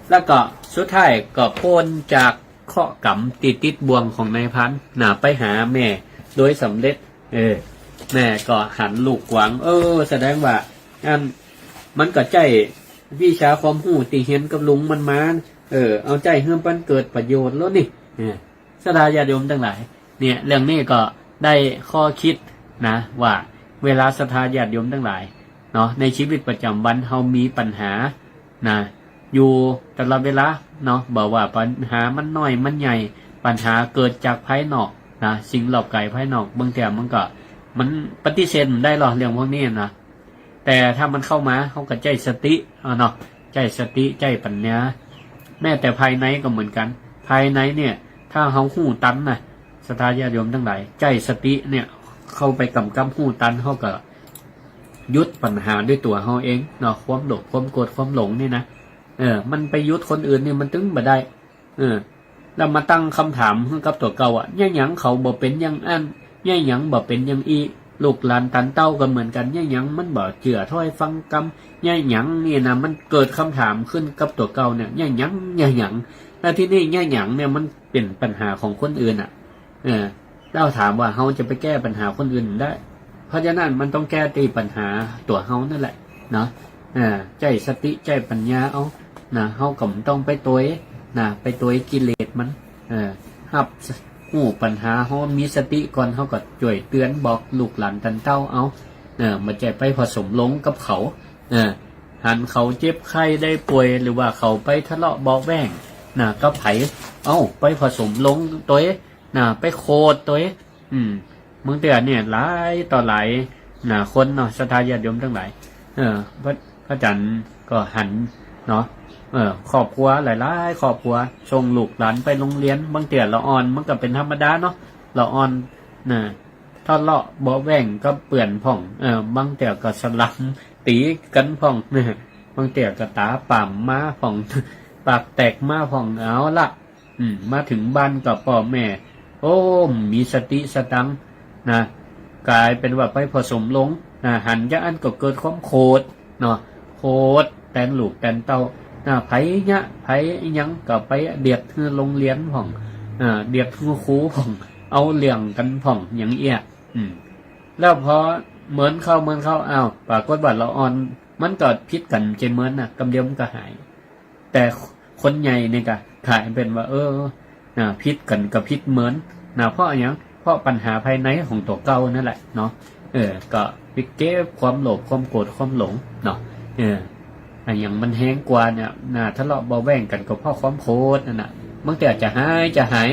แล้วก็สุดท้ายก็พ้นจากเคราะห์กรรมติดบ่วงของนายพันไปหาแม่โดยสำเร็จแม่ก็หันลูกกวางแสดงว่ามันก็ใจวิชาความรู้ตีเห็นกับลุงมันมาเอาใจเฮื่อปันเกิดประโยชน์แล้วนี่ศรัทธาญาติโยมทั้งหลายเนี่ยเรื่องนี้ก็ได้ข้อคิดว่าเวลาศรัทธาญาติโยมทั้งหลายเนาะในชีวิตประจำวันเฮามีปัญหาอยู่ตลอดเวลาเนาะบอกว่าปัญหามันน้อยมันใหญ่ปัญหาเกิดจากภายนอกสิ่งรอบกายภายนอกบางแต่มันปฏิเสธได้หรอเรื่องพวกนี้นะแต่ถ้ามันเข้ามาเขาก็ใจสติเนาะใจสติใจปัญญาแม้แต่ภายในก็เหมือนกันภายในเนี่ยถ้าเขาหู้ตันศรัทธาญาติโยมทั้งหลายใจสติเนี่ยเข้าไปกำกับหู้ตันเขาก็ยุดปัญหาด้วยตัวเขาเองเนาะความโลภความโกรธความหลงนี่นะ มันไปยุดคนอื่นนี่มันตึงบ่ได้แล้วมาตั้งคำถามกับตัวเก่าย่าหยังเขาบ่เป็นยังอันย่าหยังบ่เป็นยังอีลูกหลานตันเต้าก็เหมือนกันย่าหยังมันบ่เจือถ้อยฟังกำย่าหยังนี่นะมันเกิดคำถามขึ้นกับตัวเก่าเนี่ยย่าหยังแล้วที่นี่ย่าหยังเนี่ยมันเป็นปัญหาของคนอื่นเราถามว่าเฮาจะไปแก้ปัญหาคนอื่นได้ เพราะฉะนั้นมันต้องแก้ตีปัญหาตัวเฮานั่นแหละเนาะใจสติใจปัญญาเอาเฮาก็ต้องไปตัวไปตัวกิเลสมันฮับหูปัญหาเฮามีสติก่อนเฮาก็ช่วยเตือนบอกลูกหลานตันเต้าเอามันจะไปผสมลงกับเขาหันเขาเจ็บไข้ได้ป่วยหรือว่าเขาไปทะเลาะเบาแว่งก็ไผไปผสมลงตัวไปโคดตัวมึงเตือนเนี่ยหลายต่อหลายคนเนาะศรัทธาญาติโยมทั้งหลายพระจันทร์ก็หันเนาะครอบครัวหลายๆครอบครัวส่งลูกหลานไปโรงเรียนบางเตือนละอ่อนมันก็เป็นธรรมดาเนาะละอ่อนทอดเลาะบ่แว่งก็เปื่อนผ่องบางเตือนก็สลับตีกันผ่องบางเตือนก็ตาป่ำมาผ่องปากแตกมาผ่องเอาละมาถึงบ้านกับพ่อแม่มีสติสตังกลายเป็นว่าไปผสมลงหันจะอันก็เกิดความโคตรเนาะโคตรแตนลูกแตนเต้าไผเนี่ยไผยังก็ไปเดียดคือโรงเรียนผ่องเดียดคือครูผ่องเอาเลี้ยงกันผ่องอย่างเอี้ยแล้วพอเหมือนเข้าปรากฏว่าละอ่อนมันก็พิษกันใจเหมือนกำเดียวมันก็หายแต่คนใหญ่เนี่ยก็ถ่ายเป็นว่าพิษกันกับพิษเหมือนเพราะอย่างเพราะปัญหาภายในของตัวเก่านั่นแหละเนาะก็ไปเก็บความโลภความโกรธความหลงเนาะอย่างมันแห้งกว่าเนี่ยทะเลาะเบาแว่งกันก็เพราะความโคตรนั่นน่ะบางแต่จะหาย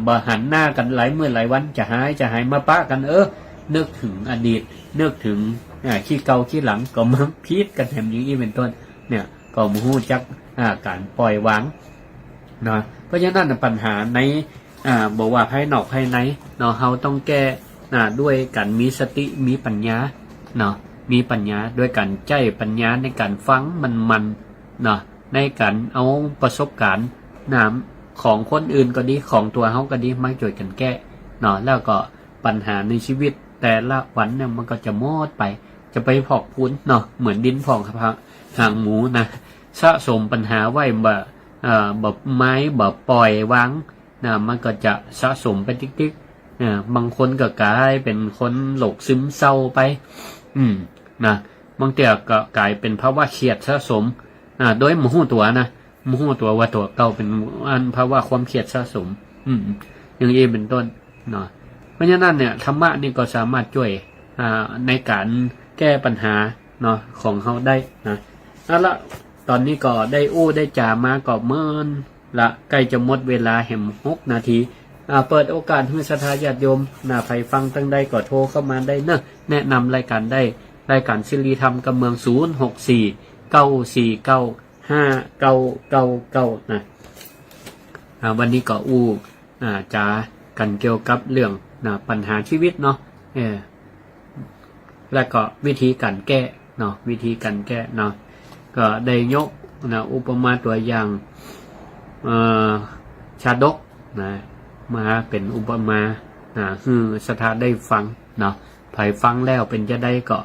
บ่หันหน้ากันหลายมื้อหลายวันจะหายมาปะกันนึกถึงอดีตนึกถึงขี้เก่าขี้หลังก็มาพิษกันแถมอย่างนี้เป็นต้นเนี่ยก็มู้จักการปล่อยวางนะเพราะฉะนั้นปัญหาในบอกว่าภายนอกภายในเนาะเราต้องแก้ด้วยการมีสติมีปัญญาเนาะมีปัญญาด้วยการใจปัญญาในการฟังมันเนาะในการเอาประสบการณ์ของคนอื่นก็ดีของตัวเขาก็ดีมาช่วยกันแก้เนาะแล้วก็ปัญหาในชีวิตแต่ละวันเนี่ยมันก็จะหมดไปจะไปพอกพูนเนาะเหมือนดินพองหางหมูนะสะสมปัญหาไว้แบบไม้แบบปล่อยวางมันก็จะสะสมไปติ๊กบางคนก็กลายเป็นคนโรคซึมเศร้าไปบางเตี่ยก็กลายเป็นภาวะเครียดสะสมโดยมูตัวว่าตัวเก่าเป็นอันภาวะความเครียดสะสมอย่างนี้เป็นต้นเนาะเพราะฉะนั้นเนี่ยธรรมะนี่ก็สามารถช่วยในการแก้ปัญหาเนาะของเขาได้นะเอาละตอนนี้ก็ได้จ่ามาก็เมินละใกล้จะหมดเวลาแห่ง6 นาทีเปิดโอกาสให้ศรัทธาญาติโยมใครฟังตั้งใดก็โทรเข้ามาได้เนอะแนะนำรายการได้รายการศิริธรรมกับเมือง064-949-5999นะวันนี้ก็จะกันเกี่ยวกับเรื่องปัญหาชีวิตเนาะและก็วิธีการแก้เนาะวิธีการแก้เนาะก็ได้ยกอุปมาตัวอย่างชาดกมาเป็นอุปมาคือศรัทธาได้ฟังเนาะไผฟังแล้วเป็นจะได้ก็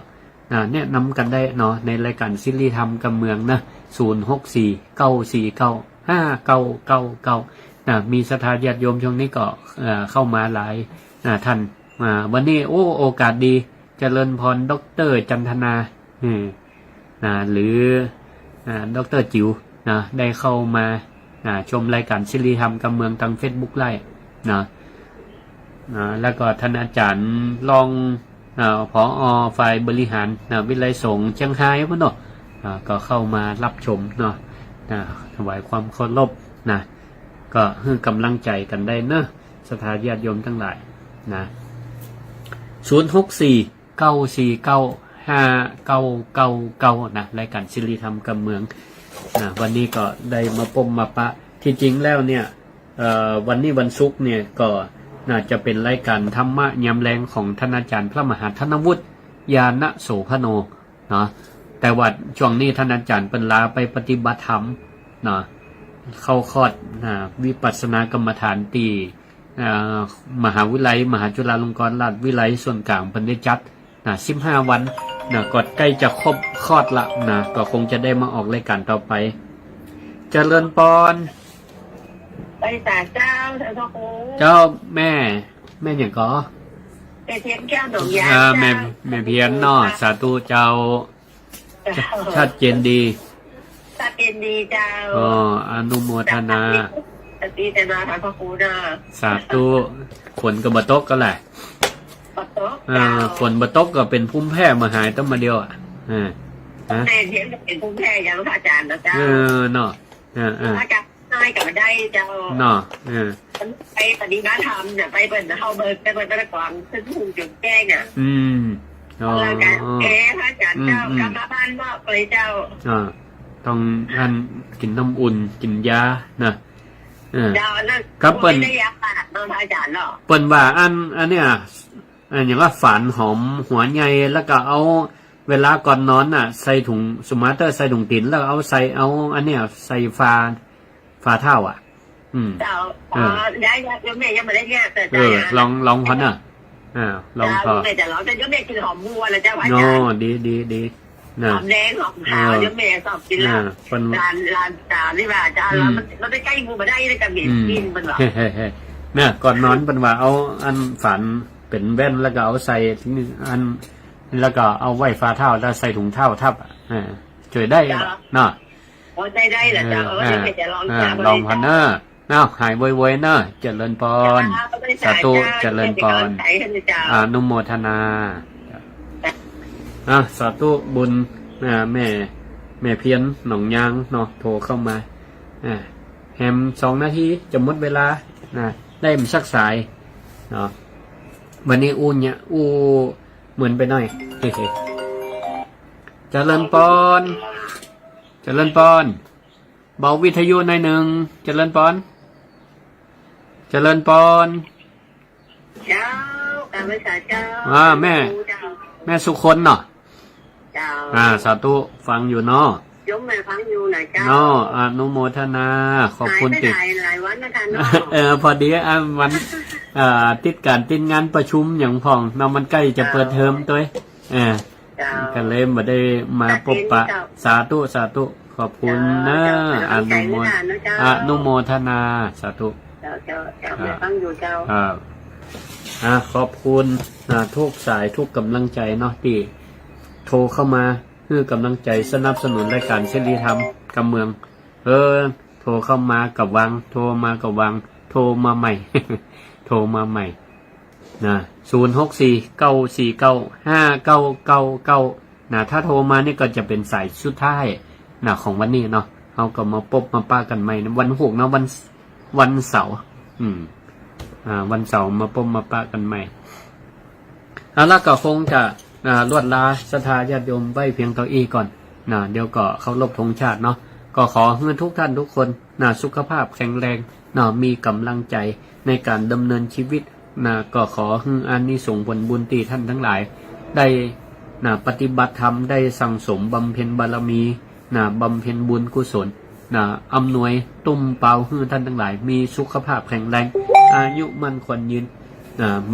แนะนำกันได้เนาะในรายการศิริธรรมกับเมืองนะ064-949-5999มีศรัทธาญาติโยมช่วงนี้ก็เข้ามาหลายท่านวันนี้โอกาสดีเจริญพรดร.จันทนาหรือดร.จิ๋วได้เข้ามาชมรายการศิริธรรมกับเมืองทาง Facebook ไลฟ์แล้วก็ท่านอาจารย์รองผอ.ฝ่ายบริหารวิทยาลัยสงฆ์เชียงรายพ่อเนาะก็เข้ามารับชมเนาะถวายความเคารพก็ให้กำลังใจกันได้เนอะศรัทธาญาติโยมทั้งหลาย064-949-5999รายการศิริธรรมกับเมืองวันนี้ก็ได้มาปมมาปะที่จริงแล้วเนี่ยวันนี้วันศุกร์เนี่ยก็น่าจะเป็นรายการธรรมะยามแรงของท่านอาจารย์พระมหาธนวุฒิญาณโสภโนเนาะ แต่ว่าช่วงนี้ท่านอาจารย์เปิ่นลาไปปฏิบัติธรรมเนาะเข้าคอร์สวิปัสสนากรรมฐานตีมหาวิทยาลัยมหาจุฬาลงกรณราชวิทยาลัยส่วนกลางเพิ่นได้จัด15 วันก็ใกล้จะครบคลอดละก็คงจะได้มาออกรายการต่อไปเจริญปอนไปศาลเจ้าเธอพ่อครูเจ้าแม่อย่างก็แม่เพียนแก้วหนองยาแม่เพียนเนาะสาธุเจ้าชัดเจนดีชัดเจนดีเจ้าอนุโมทนาสติแต่นาค่ะพ่อครูนะสาธุฝนก็บ่ตกก็แหละฝนบ่ตกก็เป็นภูมิแพ้มาหายต้องมาเดียวแม่เพียนก็เป็นภูมิแพ้อย่างพระอาจารย์นะเจ้าเนาะพระอาจารย์ได้กลับมาได้เจ้าเนาะไปปฏิบัติธรรมเนี่ยไปเปิดเข้าเบิร์ไปเปิดตะกอนซึ่งถูกจุดแจ้งพระอาจารย์เจ้ากลับมาบ้านนอกเลยเจ้าต้องอันกินน้ำอุ่นกินยานะครับเปิ้ลได้ยาปากมาพระอาจารย์เนาะเปิ้ลว่าอันเนี้ยอย่างว่าฝานหอมหัวใหญ่แล้วก็เอาเวลาก่อนนอนใส่ถุงสมาร์เตอร์ใส่ถุงตินแล้วเอาใส่เอาอันเนี้ยใส่ฟ้าเท่าเจ้าได้ยังแม่ยังไม่ได้แย่แต่ลองพอน่ะลองพอแม่จะลองแต่ยังแม่กินหอมบัวแล้วเจ้าพระอาจารย์ดีหอมแดงหอมขาวยังแม่ชอบกินแล้วร้านจานนี่ว่าจานแล้วมันไปใกล้บัวมาได้เลยกับเห็นกินมันหรอเนี่ยก่อนนอนเป็นว่าเอาอันฝันเป็นแว่นแล้วก็เอาใส่ทิ้งอันแล้วก็เอาไว้ฟ้าเท่าแล้วใส่ถุงเท่าทับช่วยได้เนาะได้แหละจ้าจะลองพันเนอร์หายไวๆเนอะเจริญพรสาธุเจริญพรอนุโมทนาสาธุบุญแม่เพียนหนองยางเนาะโทรเข้ามาแฮม2 นาทีจะหมดเวลาได้มันสักสายเนาะวันนี้เนี่ยเหมือนไปหน่อยเจริญพรเบาวิทยุหน่อยหนึ่งเจริญพรเจ้าการภาษาเจ้าแม่สุคนเนาะเจ้าสาธุฟังอยู่เนาะยมแม่ฟังอยู่หน่อยเจ้าเนาะอนุโมทนาขอบคุณติดหลายวันนะคะเนาะพอดีวันติดงานประชุมอย่างพ่องเนาะมันใกล้จะเปิดเทอมตัวกันเลยมาได้มาพบปะสาธุขอบคุณนะอนุโมทนาสาธุเจ้าฟังอยู่เจ้าขอบคุณทุกสายทุกกำลังใจเนาะที่โทรเข้ามาเพื่อกำลังใจสนับสนุนรายการเสรีธรรมกับเมืองโทรเข้ามากับวังโทรมากับวังโทรมาใหม่โทรมาใหม่064-949-5999ถ้าโทรมานี่ก็จะเป็นสายสุดท้ายของวันนี้เนาะเราก็มาพบมาป้ากันใหม่วันศุกร์เนาะวันเสาร์วันเสาร์มาพบมาป้ากันใหม่แล้วก็คงจะลวดลาศรัทธาญาติโยมไว้เพียงเท่านี้ก่อนเดี๋ยวก็เคารพธงชาติเนาะก็ขอให้ทุกท่านทุกคนสุขภาพแข็งแรงมีกำลังใจในการดำเนินชีวิตก็ขอให้อานิสงส์ผลบุญที่ท่านทั้งหลายได้ปฏิบัติธรรมได้สั่งสมบำเพ็ญบารมีบำเพ็ญบุญกุศลอำนวยตุ้มเปล่าให้ท่านทั้งหลายมีสุขภาพแข็งแรงอายุมั่นขวัญยืน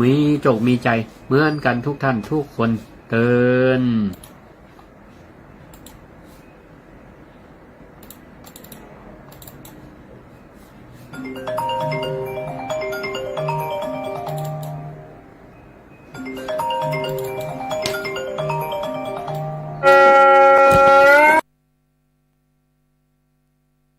มีโจกมีใจเหมือนกันทุกท่านทุกคนเตือน